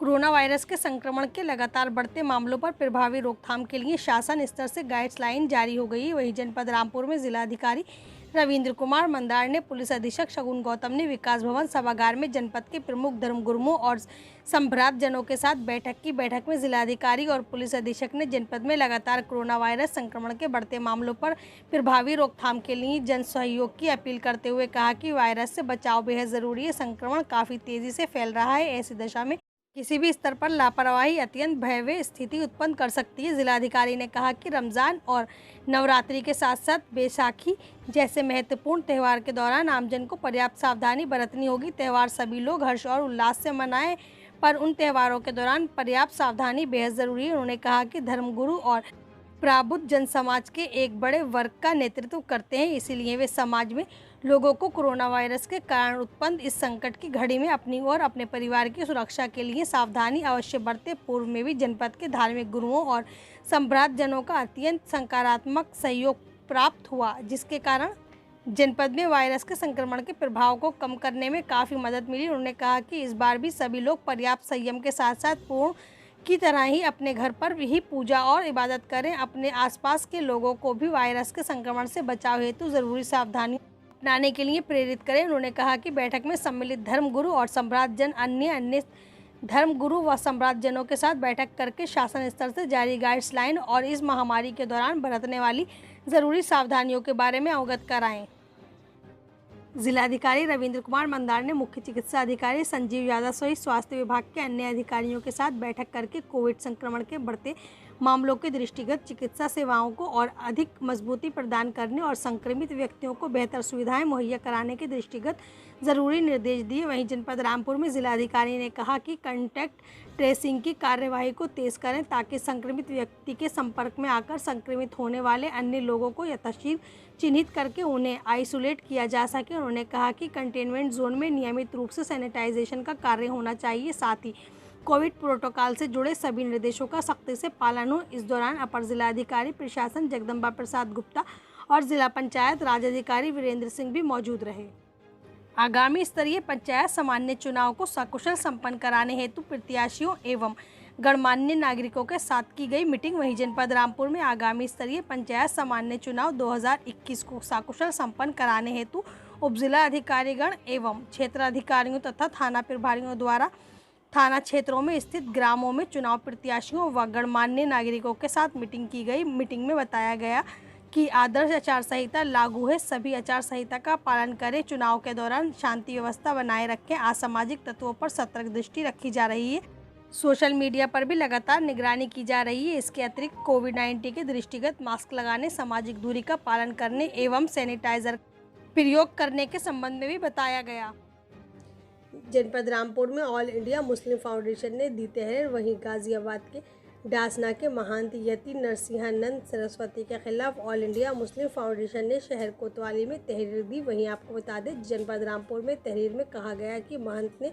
Corona virus के संक्रमण के लगातार बढ़ते मामलों पर प्रभावी रोकथाम के लिए शासन स्तर से गाइडलाइन जारी हो गई। वहीं जनपद रामपुर में जिलाधिकारी रविंद्र कुमार मंदार ने पुलिस अधीक्षक शगुन गौतम ने विकास भवन सभागार में जनपद के प्रमुख धर्मगुरुओं और संभ्रांत जनों के साथ बैठक में जिलाधिकारी और पुलिस अधीक्षक ने जनपद में लगातार कोरोना वायरस संक्रमण के बढ़ते मामलों पर प्रभावी रोकथाम के लिए जन सहयोग की अपील करते हुए कहा कि वायरस से बचाव बेहद जरूरी है। संक्रमण काफ़ी तेजी से फैल रहा है। ऐसी दशा में किसी भी स्तर पर लापरवाही अत्यंत भयावह स्थिति उत्पन्न कर सकती है। जिलाधिकारी ने कहा कि रमज़ान और नवरात्रि के साथ साथ बैसाखी जैसे महत्वपूर्ण त्यौहार के दौरान आमजन को पर्याप्त सावधानी बरतनी होगी। त्यौहार सभी लोग हर्ष और उल्लास से मनाएं, पर उन त्योहारों के दौरान पर्याप्त सावधानी बेहद ज़रूरी है। उन्होंने कहा कि धर्मगुरु और प्रबुद्ध जन समाज के एक बड़े वर्ग का नेतृत्व करते हैं, इसीलिए वे समाज में लोगों को कोरोना वायरस के कारण उत्पन्न इस संकट की घड़ी में अपनी और अपने परिवार की सुरक्षा के लिए सावधानी अवश्य बरतें। पूर्व में भी जनपद के धार्मिक गुरुओं और संभ्रांत जनों का अत्यंत सकारात्मक सहयोग प्राप्त हुआ, जिसके कारण जनपद में वायरस के संक्रमण के प्रभाव को कम करने में काफ़ी मदद मिली। उन्होंने कहा कि इस बार भी सभी लोग पर्याप्त संयम के साथ साथ पूर्ण की तरह ही अपने घर पर ही पूजा और इबादत करें। अपने आसपास के लोगों को भी वायरस के संक्रमण से बचाव हेतु ज़रूरी सावधानी अपनाने के लिए प्रेरित करें। उन्होंने कहा कि बैठक में सम्मिलित धर्मगुरु और सम्भ्रांत जन अन्य धर्मगुरु व सम्भ्रांत जनों के साथ बैठक करके शासन स्तर से जारी गाइडलाइन और इस महामारी के दौरान बरतने वाली ज़रूरी सावधानियों के बारे में अवगत कराएं। जिलाधिकारी रविंद्र कुमार मंदार ने मुख्य चिकित्सा अधिकारी संजीव यादव सहित स्वास्थ्य विभाग के अन्य अधिकारियों के साथ बैठक करके कोविड संक्रमण के बढ़ते मामलों के दृष्टिगत चिकित्सा सेवाओं को और अधिक मजबूती प्रदान करने और संक्रमित व्यक्तियों को बेहतर सुविधाएं मुहैया कराने के दृष्टिगत जरूरी निर्देश दिए। वहीं जनपद रामपुर में जिलाधिकारी ने कहा कि कॉन्टैक्ट ट्रेसिंग की कार्यवाही को तेज करें ताकि संक्रमित व्यक्ति के संपर्क में आकर संक्रमित होने वाले अन्य लोगों को यथाशीघ्र चिन्हित करके उन्हें आइसोलेट किया जा सके। उन्होंने कहा कि कंटेनमेंट जोन में नियमित रूप से सैनिटाइजेशन का कार्य होना चाहिए, साथ ही कोविड प्रोटोकॉल से जुड़े सभी निर्देशों का सख्ती से पालन हो। इस दौरान अपर जिलाधिकारी प्रशासन जगदम्बा प्रसाद गुप्ता और जिला पंचायत राज अधिकारी वीरेंद्र सिंह भी मौजूद रहे। आगामी स्तरीय पंचायत सामान्य चुनाव को सकुशल संपन्न कराने हेतु प्रत्याशियों एवं गणमान्य नागरिकों के साथ की गई मीटिंग। वहीं जनपद रामपुर में आगामी स्तरीय पंचायत सामान्य चुनाव 2021 को सकुशल संपन्न कराने हेतु उपजिला अधिकारीगण एवं क्षेत्राधिकारियों तथा थाना प्रभारियों द्वारा थाना क्षेत्रों में स्थित ग्रामों में चुनाव प्रत्याशियों व गणमान्य नागरिकों के साथ मीटिंग की गई। मीटिंग में बताया गया कि आदर्श आचार संहिता लागू है, सभी आचार संहिता का पालन करें, चुनाव के दौरान शांति व्यवस्था बनाए रखें, असामाजिक तत्वों पर सतर्क दृष्टि रखी जा रही है, सोशल मीडिया पर भी लगातार निगरानी की जा रही है। इसके अतिरिक्त कोविड-19 के दृष्टिगत मास्क लगाने, सामाजिक दूरी का पालन करने एवं सैनिटाइजर प्रयोग करने के संबंध में भी बताया गया। जनपद रामपुर में ऑल इंडिया मुस्लिम फाउंडेशन ने दी तहरीर। वहीं गाजियाबाद के डासना के महंत यति नरसिंहानंद सरस्वती के खिलाफ ऑल इंडिया मुस्लिम फाउंडेशन ने शहर कोतवाली में तहरीर दी। वहीं आपको बता दें, जनपद रामपुर में तहरीर में कहा गया कि महंत ने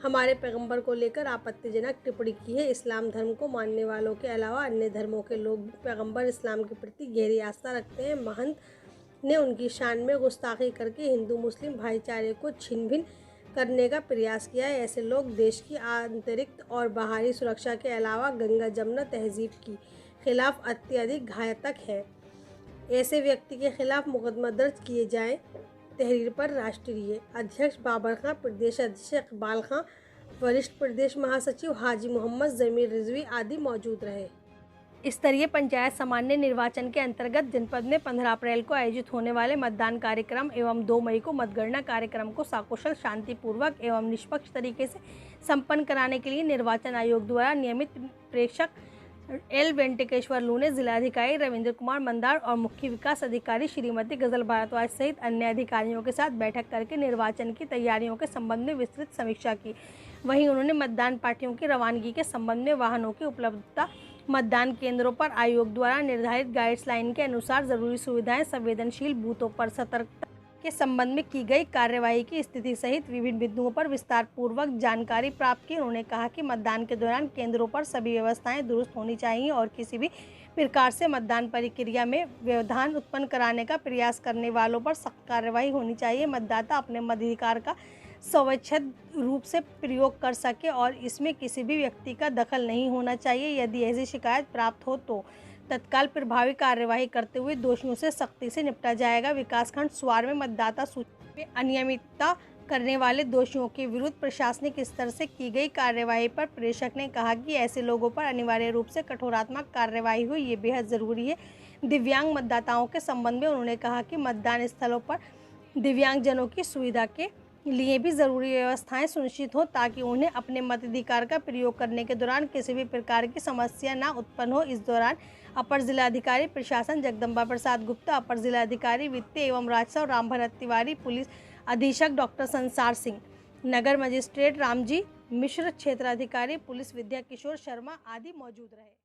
हमारे पैगंबर को लेकर आपत्तिजनक टिप्पणी की है। इस्लाम धर्म को मानने वालों के अलावा अन्य धर्मों के लोग भी पैगंबर इस्लाम के प्रति गहरी आस्था रखते हैं। महंत ने उनकी शान में गुस्ताखी करके हिंदू मुस्लिम भाईचारे को छिन्न भिन्न करने का प्रयास किया है। ऐसे लोग देश की आंतरिक और बाहरी सुरक्षा के अलावा गंगा जमुना तहजीब के खिलाफ अत्यधिक घातक है। ऐसे व्यक्ति के खिलाफ मुकदमा दर्ज किए जाएं। तहरीर पर राष्ट्रीय अध्यक्ष बाबर खां, प्रदेश अध्यक्ष इकबाल खां, वरिष्ठ प्रदेश महासचिव हाजी मोहम्मद जमीर रिजवी आदि मौजूद रहे। स्तरीय पंचायत सामान्य निर्वाचन के अंतर्गत जनपद में 15 अप्रैल को आयोजित होने वाले मतदान कार्यक्रम एवं 2 मई को मतगणना कार्यक्रम को सकुशल, शांतिपूर्वक एवं निष्पक्ष तरीके से संपन्न कराने के लिए निर्वाचन आयोग द्वारा नियमित प्रेक्षक एल वेंकटेश्वर लू ने जिलाधिकारी रविंद्र कुमार मंदार और मुख्य विकास अधिकारी श्रीमती गजल भारद्वाज सहित अन्य अधिकारियों के साथ बैठक करके निर्वाचन की तैयारियों के संबंध में विस्तृत समीक्षा की। वहीं उन्होंने मतदान पार्टियों की रवानगी के संबंध में वाहनों की उपलब्धता, मतदान केंद्रों पर आयोग द्वारा निर्धारित गाइडलाइन के अनुसार जरूरी सुविधाएं, संवेदनशील बूथों पर सतर्कता के संबंध में की गई कार्यवाही की स्थिति सहित विभिन्न बिंदुओं पर विस्तार पूर्वक जानकारी प्राप्त की। उन्होंने कहा कि मतदान के दौरान केंद्रों पर सभी व्यवस्थाएं दुरुस्त होनी चाहिए और किसी भी प्रकार से मतदान प्रक्रिया में व्यवधान उत्पन्न कराने का प्रयास करने वालों पर सख्त कार्रवाई होनी चाहिए। मतदाता अपने मताधिकार का स्वैच्छिक रूप से प्रयोग कर सके और इसमें किसी भी व्यक्ति का दखल नहीं होना चाहिए। यदि ऐसी शिकायत प्राप्त हो तो तत्काल प्रभावी कार्यवाही करते हुए दोषियों से सख्ती से निपटा जाएगा। विकासखंड स्वार में मतदाता सूची में अनियमितता करने वाले दोषियों के विरुद्ध प्रशासनिक स्तर से की गई कार्यवाही पर प्रेषक ने कहा कि ऐसे लोगों पर अनिवार्य रूप से कठोरात्मक कार्यवाही हो, ये बेहद ज़रूरी है। दिव्यांग मतदाताओं के संबंध में उन्होंने कहा कि मतदान स्थलों पर दिव्यांगजनों की सुविधा के लिए भी ज़रूरी व्यवस्थाएं सुनिश्चित हो ताकि उन्हें अपने मताधिकार का प्रयोग करने के दौरान किसी भी प्रकार की समस्या न उत्पन्न हो। इस दौरान अपर जिलाधिकारी प्रशासन जगदम्बा प्रसाद गुप्ता, अपर जिलाधिकारी वित्तीय एवं राजस्व राम भरत तिवारी, पुलिस अधीक्षक डॉक्टर संसार सिंह, नगर मजिस्ट्रेट रामजी मिश्र, क्षेत्राधिकारी पुलिस विद्या किशोर शर्मा आदि मौजूद रहे।